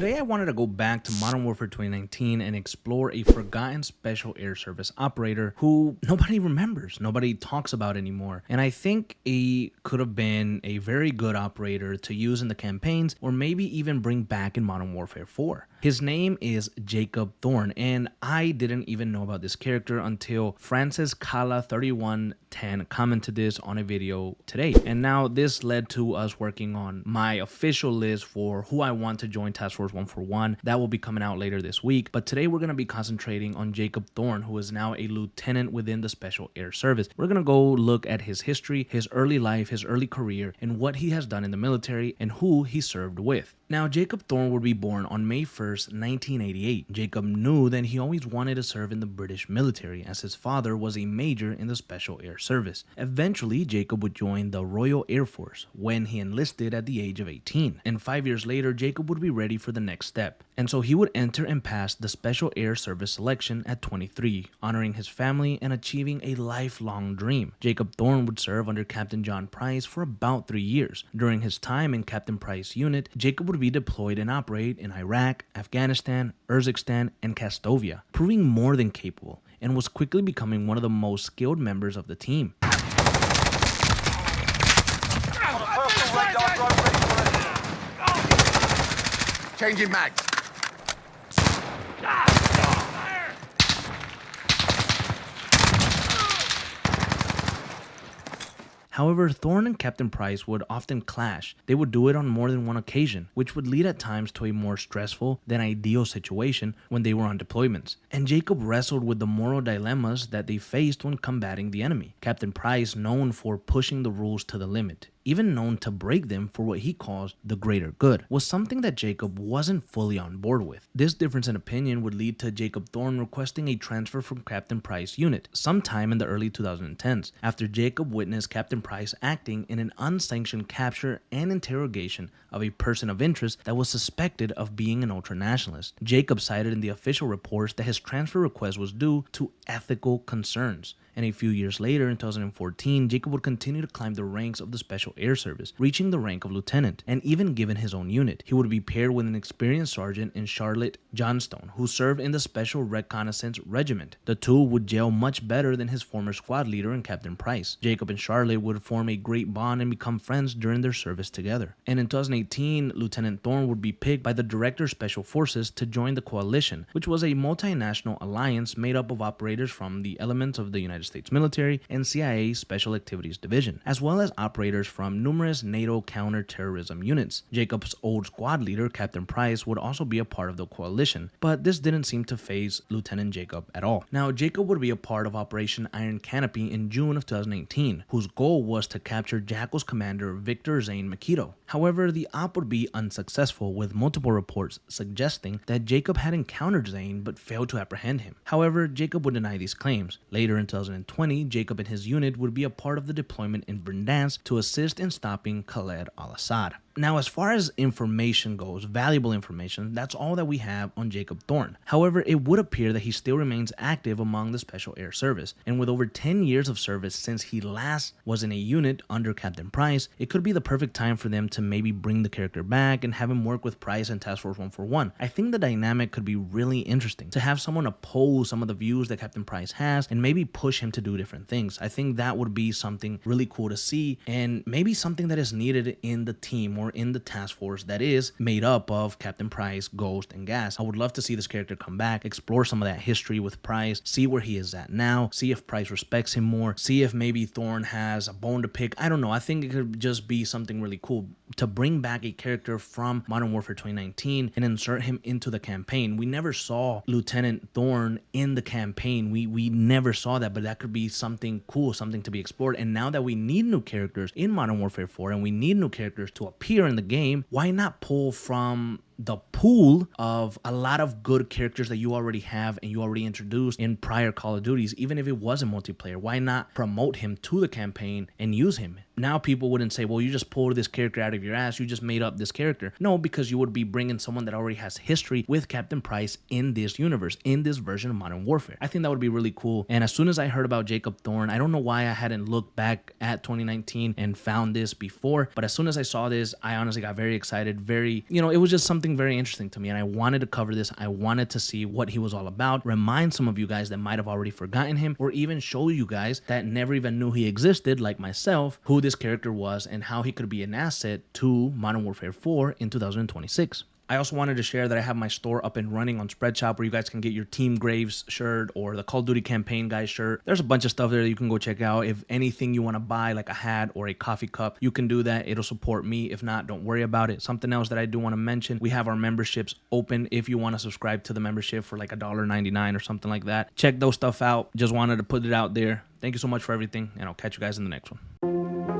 Today I wanted to go back to Modern Warfare 2019 and explore a forgotten Special Air Service operator who nobody remembers, nobody talks about anymore. And I think he could have been a very good operator to use in the campaigns or maybe even bring back in Modern Warfare 4. His name is Jacob Thorne, and I didn't even know about this character until Francis Kala 3110 commented this on a video today. And now this led to us working on my official list for who I want to join Task Force 141. That will be coming out later this week. But today we're going to be concentrating on Jacob Thorne, who is now a lieutenant within the Special Air Service. We're going to go look at his history, his early life, his early career, and what he has done in the military and who he served with. Now, Jacob Thorne would be born on May 1st, 1988. Jacob knew that he always wanted to serve in the British military, as his father was a major in the Special Air Service. Eventually, Jacob would join the Royal Air Force when he enlisted at the age of 18. And 5 years later, Jacob would be ready for the next step. And so he would enter and pass the Special Air Service selection at 23, honoring his family and achieving a lifelong dream. Jacob Thorne would serve under Captain John Price for about 3 years. During his time in Captain Price's unit, Jacob would be deployed and operate in Iraq, Afghanistan, Urzikstan, and Kastovia, proving more than capable, and was quickly becoming one of the most skilled members of the team. Changing mags. However, Thorne and Captain Price would often clash. They would do it on more than one occasion, which would lead at times to a more stressful than ideal situation when they were on deployments. And Jacob wrestled with the moral dilemmas that they faced when combating the enemy. Captain Price, known for pushing the rules to the limit, even known to break them for what he calls the greater good, was something that Jacob wasn't fully on board with. This difference in opinion would lead to Jacob Thorne requesting a transfer from Captain Price's unit sometime in the early 2010s, after Jacob witnessed Captain Price acting in an unsanctioned capture and interrogation of a person of interest that was suspected of being an ultranationalist. Jacob cited in the official reports that his transfer request was due to ethical concerns. And a few years later, in 2014, Jacob would continue to climb the ranks of the Special Air Service, reaching the rank of lieutenant, and even given his own unit. He would be paired with an experienced sergeant in Charlotte Johnstone, who served in the Special Reconnaissance Regiment. The two would gel much better than his former squad leader and Captain Price. Jacob and Charlotte would form a great bond and become friends during their service together. And in 2018, Lieutenant Thorne would be picked by the Director of Special Forces to join the Coalition, which was a multinational alliance made up of operators from the elements of the United States military and CIA Special Activities Division, as well as operators from numerous NATO counter-terrorism units. Jacob's old squad leader, Captain Price, would also be a part of the coalition, but this didn't seem to faze Lieutenant Jacob at all. Now, Jacob would be a part of Operation Iron Canopy in June of 2018, whose goal was to capture Jackal's commander Victor Zane Makito. However, the op would be unsuccessful, with multiple reports suggesting that Jacob had encountered Zane but failed to apprehend him. However, Jacob would deny these claims. Later in 2020, Jacob and his unit would be a part of the deployment in Verdansk to assist in stopping Khaled al-Assad. Now, as far as information goes, valuable information, that's all that we have on Jacob Thorne. However, it would appear that he still remains active among the Special Air Service, and with over 10 years of service since he last was in a unit under Captain Price, it could be the perfect time for them to maybe bring the character back and have him work with Price and Task Force 141. I think the dynamic could be really interesting, to have someone oppose some of the views that Captain Price has and maybe push him to do different things. I think that would be something really cool to see, and maybe something that is needed in the team or in the task force that is made up of Captain Price, Ghost, and Gas. I would love to see this character come back, explore some of that history with Price, see where he is at now, see if Price respects him more, see if maybe Thorne has a bone to pick. I don't know. I think it could just be something really cool to bring back a character from Modern Warfare 2019 and insert him into the campaign. We never saw Lieutenant Thorne in the campaign. We never saw that, but that could be something cool, something to be explored. And now that we need new characters in Modern Warfare 4 and we need new characters to appear in the game, why not pull from the pool of a lot of good characters that you already have and you already introduced in prior Call of Duties? Even if it wasn't multiplayer, why not promote him to the campaign and use him? Now people wouldn't say, well, you just pulled this character out of your ass, you just made up this character. No, because you would be bringing someone that already has history with Captain Price in this universe, in this version of Modern Warfare. I think that would be really cool. And as soon as I heard about Jacob Thorne, I don't know why I hadn't looked back at 2019 and found this before, but as soon as I saw this, I honestly got very excited. It was just something very interesting to me, and I wanted to cover this. I wanted to see what he was all about, remind some of you guys that might have already forgotten him, or even show you guys that never even knew he existed, like myself, who this character was and how he could be an asset to Modern Warfare 4 in 2026. I also wanted to share that I have my store up and running on Spreadshop where you guys can get your Team Graves shirt or the Call of Duty Campaign Guys shirt. There's a bunch of stuff there that you can go check out. If anything you want to buy, like a hat or a coffee cup, you can do that. It'll support me. If not, don't worry about it. Something else that I do want to mention, we have our memberships open if you want to subscribe to the membership for like $1.99 or something like that. Check those stuff out. Just wanted to put it out there. Thank you so much for everything, and I'll catch you guys in the next one.